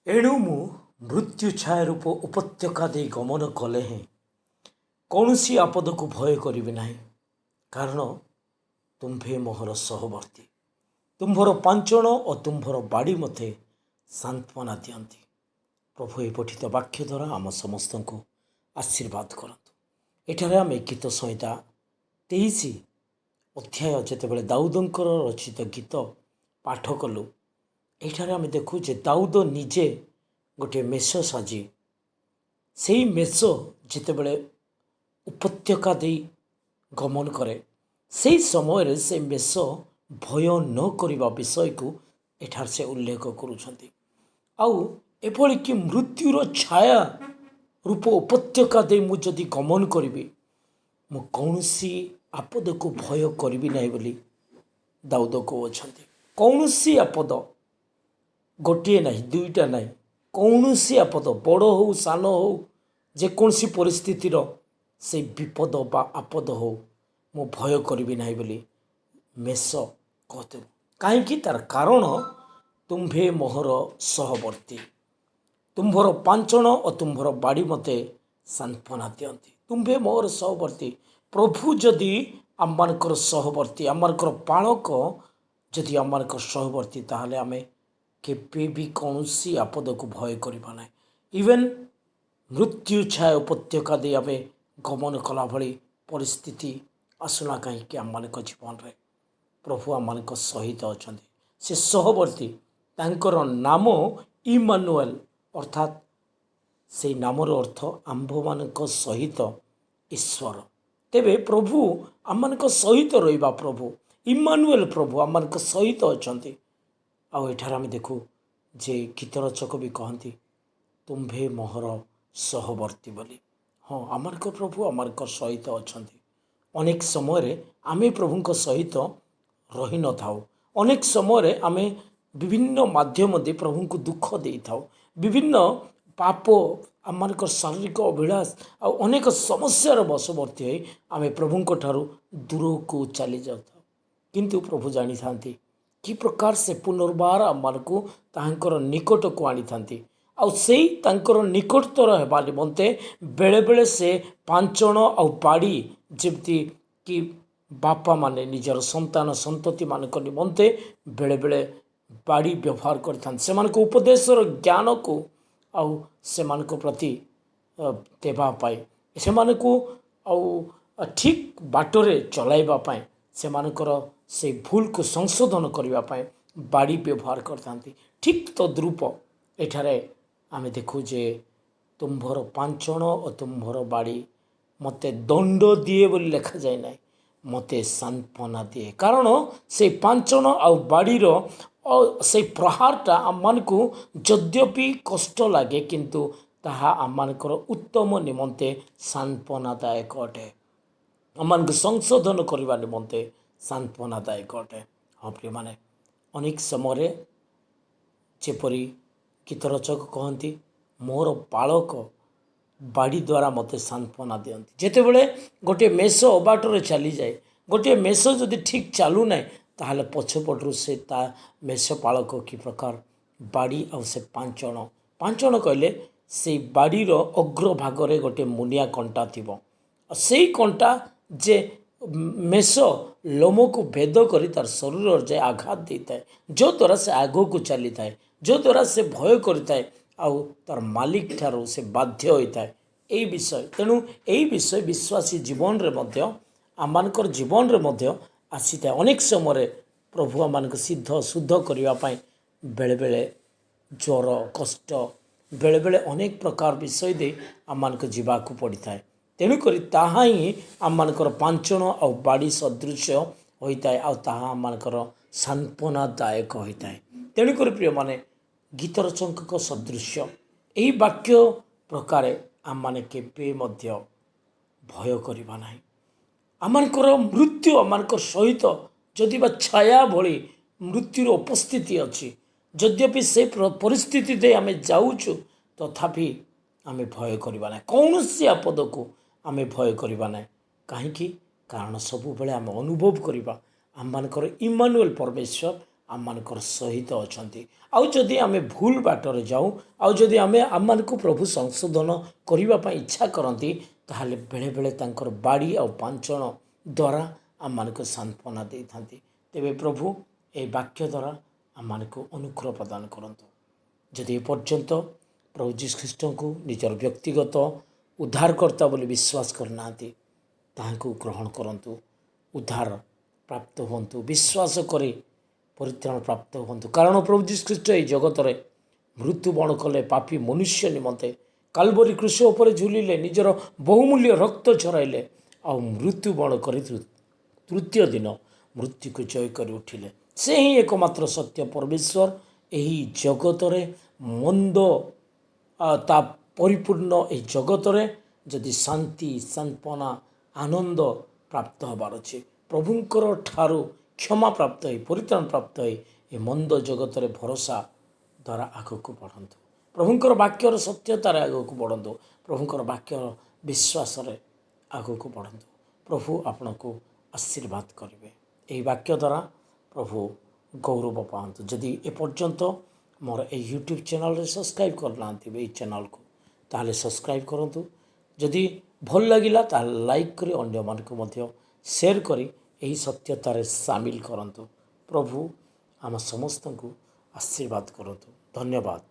ଏଣୁ ମୁଁ ମୃତ୍ୟୁ ଛାୟା ଉପତ୍ୟକା ଦେଇ ଗମନ କଲେ ହେଁ କୌଣସି ଆପଦକୁ ଭୟ କରିବି ନାହିଁ, କାରଣ ତୁମ୍ଭେ ମୋହର ସହବର୍ତ୍ତୀ। ତୁମ୍ଭର ପାଞ୍ଚଣ ଓ ତୁମ୍ଭର ବାଡ଼ି ମୋତେ ସାନ୍ତ୍ୱନା ଦିଅନ୍ତି। ପ୍ରଭୁ ଏ ପଠିତ ବାକ୍ୟ ଦ୍ୱାରା ଆମ ସମସ୍ତଙ୍କୁ ଆଶୀର୍ବାଦ କରନ୍ତୁ। ଏଠାରେ ଆମେ ଗୀତ ସଂହିତା 23 ଅଧ୍ୟାୟ ଯେତେବେଳେ ଦାଉଦଙ୍କର ରଚିତ ଗୀତ ପାଠ କଲୁ, ଏଠାରେ ଆମେ ଦେଖୁ ଯେ ଦାଉଦ ନିଜେ ଗୋଟିଏ ମେଷ ସାଜି ସେଇ ମେଷ ଯେତେବେଳେ ଉପତ୍ୟକା ଦେଇ ଗମନ କରେ, ସେହି ସମୟରେ ସେ ମେଷ ଭୟ ନ କରିବା ବିଷୟକୁ ଏଠାରେ ସେ ଉଲ୍ଲେଖ କରୁଛନ୍ତି। ଆଉ ଏଭଳିକି ମୃତ୍ୟୁର ଛାୟା ରୂପ ଉପତ୍ୟକା ଦେଇ ମୁଁ ଯଦି ଗମନ କରିବି, ମୁଁ କୌଣସି ଆପଦକୁ ଭୟ କରିବି ନାହିଁ ବୋଲି ଦାଉଦ କହୁଅଛନ୍ତି। କୌଣସି ଆପଦ, ଗୋଟିଏ ନାହିଁ, ଦୁଇଟା ନାହିଁ, କୌଣସି ଆପଦ, ବଡ଼ ହେଉ ସାନ ହେଉ, ଯେକୌଣସି ପରିସ୍ଥିତିର ସେ ବିପଦ ବା ଆପଦ ହେଉ, ମୁଁ ଭୟ କରିବି ନାହିଁ ବୋଲି ମେଷ କହୁଥିବ। କାହିଁକି? ତାର କାରଣ ତୁମ୍ଭେ ମୋହର ସହବର୍ତ୍ତୀ, ତୁମ୍ଭର ପାଞ୍ଚଣ ଓ ତୁମ୍ଭର ବାଡ଼ି ମୋତେ ସାନ୍ତ୍ୱନା ଦିଅନ୍ତି। ତୁମ୍ଭେ ମୋହର ସହବର୍ତ୍ତୀ। ପ୍ରଭୁ ଯଦି ଆମମାନଙ୍କର ସହବର୍ତ୍ତୀ, ଆମମାନଙ୍କର ପାଳକ ଯଦି ଆମମାନଙ୍କର ସହବର୍ତ୍ତୀ, ତାହେଲେ ଆମେ କେବେ ବି କୌଣସି ଆପଦକୁ ଭୟ କରିବା ନାହିଁ। ଇଭେନ୍ ମୃତ୍ୟୁ ଛାୟା ଉପତ୍ୟକା ଦେଇ ଆମେ ଗମନ କଲା ଭଳି ପରିସ୍ଥିତି ଆସୁନା କାହିଁକି ଆମମାନଙ୍କ ଜୀବନରେ, ପ୍ରଭୁ ଆମମାନଙ୍କ ସହିତ ଅଛନ୍ତି। ସେ ସହବର୍ତ୍ତୀ, ତାଙ୍କର ନାମ ଇମାନୁଏଲ, ଅର୍ଥାତ୍ ସେଇ ନାମର ଅର୍ଥ ଆମ୍ଭମାନଙ୍କ ସହିତ ଈଶ୍ୱର। ତେବେ ପ୍ରଭୁ ଆମମାନଙ୍କ ସହିତ ରହିବା ପ୍ରଭୁ ଇମାନୁଏଲ, ପ୍ରଭୁ ଆମମାନଙ୍କ ସହିତ ଅଛନ୍ତି। ଆଉ ଏଠାରେ ଆମେ ଦେଖୁ ଯେ ଗୀତରଚକ ବି କହନ୍ତି ତୁମ୍ଭେ ମୋହର ସହବର୍ତ୍ତୀ ବୋଲି। ହଁ, ଆମମାନଙ୍କ ପ୍ରଭୁ ଆମମାନଙ୍କ ସହିତ ଅଛନ୍ତି। ଅନେକ ସମୟରେ ଆମେ ପ୍ରଭୁଙ୍କ ସହିତ ରହିନଥାଉ। ଅନେକ ସମୟରେ ଆମେ ବିଭିନ୍ନ ମାଧ୍ୟମ ଦେଇ ପ୍ରଭୁଙ୍କୁ ଦୁଃଖ ଦେଇଥାଉ। ବିଭିନ୍ନ ପାପ, ଆମମାନଙ୍କର ଶାରୀରିକ ଅଭିଳାଷ ଆଉ ଅନେକ ସମସ୍ୟାର ବଶବର୍ତ୍ତୀ ହୋଇ ଆମେ ପ୍ରଭୁଙ୍କ ଠାରୁ ଦୂରକୁ ଚାଲି ଯାଉଥାଉ। କିନ୍ତୁ ପ୍ରଭୁ ଜାଣିଥାନ୍ତି କି ପ୍ରକାର ସେ ପୁନର୍ବାର ଆମମାନଙ୍କୁ ତାହାଙ୍କର ନିକଟକୁ ଆଣିଥାନ୍ତି। ଆଉ ସେଇ ତାଙ୍କର ନିକଟତର ହେବା ନିମନ୍ତେ ବେଳେବେଳେ ସେ ପାଞ୍ଚଣ ଆଉ ବାଡ଼ି, ଯେମିତି କି ବାପାମାନେ ନିଜର ସନ୍ତାନ ସନ୍ତତିମାନଙ୍କ ନିମନ୍ତେ ବେଳେବେଳେ ବାଡ଼ି ବ୍ୟବହାର କରିଥାନ୍ତି, ସେମାନଙ୍କ ଉପଦେଶର ଜ୍ଞାନକୁ ଆଉ ସେମାନଙ୍କ ପ୍ରତି ଦେବା ପାଇଁ, ସେମାନଙ୍କୁ ଆଉ ଠିକ୍ ବାଟରେ ଚଲାଇବା ପାଇଁ, ସେମାନଙ୍କର ସେଇ ଭୁଲକୁ ସଂଶୋଧନ କରିବା ପାଇଁ ବାଡ଼ି ବ୍ୟବହାର କରିଥାନ୍ତି। ଠିକ୍ ତଦ୍ରୂପ ଏଠାରେ ଆମେ ଦେଖୁ ଯେ ତୁମ୍ଭର ପାଞ୍ଚଣ ଓ ତୁମ୍ଭର ବାଡ଼ି ମୋତେ ଦଣ୍ଡ ଦିଏ ବୋଲି ଲେଖାଯାଏ ନାହିଁ, ମୋତେ ସାନ୍ତ୍ୱନା ଦିଏ। କାରଣ ସେଇ ପାଞ୍ଚଣ ଆଉ ବାଡ଼ିର ସେଇ ପ୍ରହାରଟା ଆମମାନଙ୍କୁ ଯଦ୍ୟପି କଷ୍ଟ ଲାଗେ, କିନ୍ତୁ ତାହା ଆମମାନଙ୍କର ଉତ୍ତମ ନିମନ୍ତେ ସାନ୍ତ୍ୱନାଦାୟକ ଅଟେ, ଆମମାନଙ୍କୁ ସଂଶୋଧନ କରିବା ନିମନ୍ତେ ସାନ୍ତ୍ୱନାଦାୟକ ଅଟେ। ହଁ ପ୍ରିୟମାନେ, ଅନେକ ସମୟରେ ଯେପରି ଗୀତରଚକ କହନ୍ତି ମୋର ପାଳକ ବାଡ଼ି ଦ୍ୱାରା ମୋତେ ସାନ୍ତ୍ୱନା ଦିଅନ୍ତି। ଯେତେବେଳେ ଗୋଟିଏ ମେଷ ଅବାଟରେ ଚାଲିଯାଏ, ଗୋଟିଏ ମେଷ ଯଦି ଠିକ୍ ଚାଲୁନାହିଁ, ତାହେଲେ ପଛପଟରୁ ସେ ତା ମେଷ ପାଳକ କି ପ୍ରକାର ବାଡ଼ି ଆଉ ସେ ପାଞ୍ଚଣ, ପାଞ୍ଚଣ କହିଲେ ସେଇ ବାଡ଼ିର ଅଗ୍ରଭାଗରେ ଗୋଟିଏ ମୁନିଆ କଣ୍ଟା ଥିବ। ଆଉ ସେଇ କଣ୍ଟା ଯେ ମେଷ ଲୋମକୁ ଭେଦ କରି ତାର ଶରୀରରେ ଯାଇ ଆଘାତ ଦେଇଥାଏ, ଯଦ୍ୱାରା ସେ ଆଗକୁ ଚାଲିଥାଏ, ଯଦ୍ୱାରା ସେ ଭୟ କରିଥାଏ ଆଉ ତାର ମାଲିକ ଠାରୁ ସେ ବାଧ୍ୟ ହୋଇଥାଏ ଏଇ ବିଷୟ। ତେଣୁ ଏଇ ବିଷୟ ବିଶ୍ୱାସୀ ଜୀବନରେ ମଧ୍ୟ, ଆମମାନଙ୍କର ଜୀବନରେ ମଧ୍ୟ ଆସିଥାଏ। ଅନେକ ସମୟରେ ପ୍ରଭୁ ଆମମାନଙ୍କୁ ଶୁଦ୍ଧ କରିବା ପାଇଁ ବେଳେବେଳେ ଜ୍ୱର, କଷ୍ଟ, ବେଳେବେଳେ ଅନେକ ପ୍ରକାର ବିଷୟ ଦେଇ ଆମମାନଙ୍କୁ ଯିବାକୁ ପଡ଼ିଥାଏ। ତେଣୁକରି ତାହା ହିଁ ଆମମାନଙ୍କର ପାଞ୍ଚଣ ଆଉ ବାଡ଼ି ସଦୃଶ ହୋଇଥାଏ, ଆଉ ତାହା ଆମମାନଙ୍କର ସାନ୍ତ୍ୱନାଦାୟକ ହୋଇଥାଏ। ତେଣୁକରି ପ୍ରିୟମାନେ, ଗୀତରଚକଙ୍କ ସଦୃଶ୍ୟ ଏହି ବାକ୍ୟ ପ୍ରକାରେ ଆମମାନେ କେବେ ମଧ୍ୟ ଭୟ କରିବା ନାହିଁ। ଆମମାନଙ୍କର ମୃତ୍ୟୁ ଆମମାନଙ୍କ ସହିତ ଯଦି ବା ଛାୟା ଭଳି ମୃତ୍ୟୁର ଉପସ୍ଥିତି ଅଛି, ଯଦ୍ୟପି ସେ ପରିସ୍ଥିତି ଦେଇ ଆମେ ଯାଉଛୁ, ତଥାପି ଆମେ ଭୟ କରିବା ନାହିଁ। କୌଣସି ଆପଦକୁ ଆମେ ଭୟ କରିବା ନାହିଁ। କାହିଁକି? କାରଣ ସବୁବେଳେ ଆମେ ଅନୁଭବ କରିବା ଆମମାନଙ୍କର ଇମାନୁଏଲ ପରମେଶ୍ୱର ଆମମାନଙ୍କର ସହିତ ଅଛନ୍ତି। ଆଉ ଯଦି ଆମେ ଭୁଲ ବାଟରେ ଯାଉ, ଆଉ ଯଦି ଆମମାନଙ୍କୁ ପ୍ରଭୁ ସଂଶୋଧନ କରିବା ପାଇଁ ଇଚ୍ଛା କରନ୍ତି, ତାହେଲେ ବେଳେବେଳେ ତାଙ୍କର ବାଡ଼ି ଆଉ ପାଞ୍ଚଣ ଦ୍ୱାରା ଆମମାନଙ୍କୁ ସାନ୍ତ୍ୱନା ଦେଇଥାନ୍ତି। ତେବେ ପ୍ରଭୁ ଏହି ବାକ୍ୟ ଦ୍ୱାରା ଆମମାନଙ୍କୁ ଅନୁଗ୍ରହ ପ୍ରଦାନ କରନ୍ତୁ। ଯଦି ଏପର୍ଯ୍ୟନ୍ତ ପ୍ରଭୁ ଯୀଶୁ ଖ୍ରୀଷ୍ଟଙ୍କୁ ନିଜର ବ୍ୟକ୍ତିଗତ ଉଦ୍ଧାରକର୍ତ୍ତା ବୋଲି ବିଶ୍ୱାସ କରିନାହାନ୍ତି, ତାହାଙ୍କୁ ଗ୍ରହଣ କରନ୍ତୁ, ଉଦ୍ଧାର ପ୍ରାପ୍ତ ହୁଅନ୍ତୁ, ବିଶ୍ୱାସ କରି ପରିତ୍ରାଣ ପ୍ରାପ୍ତ ହୁଅନ୍ତୁ। କାରଣ ପ୍ରଭୁ ଯୀଶୁ ଖ୍ରୀଷ୍ଟ ଏହି ଜଗତରେ ମୃତ୍ୟୁବରଣ କଲେ ପାପୀ ମନୁଷ୍ୟ ନିମନ୍ତେ, କାଲବରୀ କ୍ରୁଶ ଉପରେ ଝୁଲିଲେ, ନିଜର ବହୁମୂଲ୍ୟ ରକ୍ତ ଝରାଇଲେ, ଆଉ ମୃତ୍ୟୁବରଣ କରି ତୃତୀୟ ଦିନ ମୃତ୍ୟୁକୁ ଜୟ କରି ଉଠିଲେ। ସେ ହିଁ ଏକମାତ୍ର ସତ୍ୟ ପରମେଶ୍ୱର। ଏହି ଜଗତରେ ମନ୍ଦ ତା ପରିପୂର୍ଣ୍ଣ ଏହି ଜଗତରେ ଯଦି ଶାନ୍ତି, ସାନ୍ତ୍ୱନା, ଆନନ୍ଦ ପ୍ରାପ୍ତ ହେବାର ଅଛି, ପ୍ରଭୁଙ୍କର ଠାରୁ କ୍ଷମା ପ୍ରାପ୍ତ ହୋଇ, ପରିତ୍ରାଣ ପ୍ରାପ୍ତ ହୋଇ ଏ ମନ୍ଦ ଜଗତରେ ଭରସା ଦ୍ୱାରା ଆଗକୁ ବଢ଼ନ୍ତୁ। ପ୍ରଭୁଙ୍କର ବାକ୍ୟର ସତ୍ୟତାରେ ଆଗକୁ ବଢ଼ନ୍ତୁ। ପ୍ରଭୁଙ୍କର ବାକ୍ୟର ବିଶ୍ୱାସରେ ଆଗକୁ ବଢ଼ନ୍ତୁ। ପ୍ରଭୁ ଆପଣଙ୍କୁ ଆଶୀର୍ବାଦ କରିବେ। ଏହି ବାକ୍ୟ ଦ୍ୱାରା ପ୍ରଭୁ ଗୌରବ ପାଆନ୍ତୁ। ଯଦି ଏପର୍ଯ୍ୟନ୍ତ ମୋର ଏହି ୟୁଟ୍ୟୁବ୍ ଚ୍ୟାନେଲ୍ରେ ସବସ୍କ୍ରାଇବ୍ କରିନାହାନ୍ତି ଏହି ଚ୍ୟାନେଲ୍କୁ, ତାହେଲେ ସବସ୍କ୍ରାଇବ୍ କରନ୍ତୁ। ଯଦି ଭଲ ଲାଗିଲା ତାହେଲେ ଲାଇକ୍ କରି ଅନ୍ୟମାନଙ୍କୁ ମଧ୍ୟ ସେୟାର କରି ଏହି ସତ୍ୟତାରେ ସାମିଲ କରନ୍ତୁ। ପ୍ରଭୁ ଆମ ସମସ୍ତଙ୍କୁ ଆଶୀର୍ବାଦ କରନ୍ତୁ। ଧନ୍ୟବାଦ।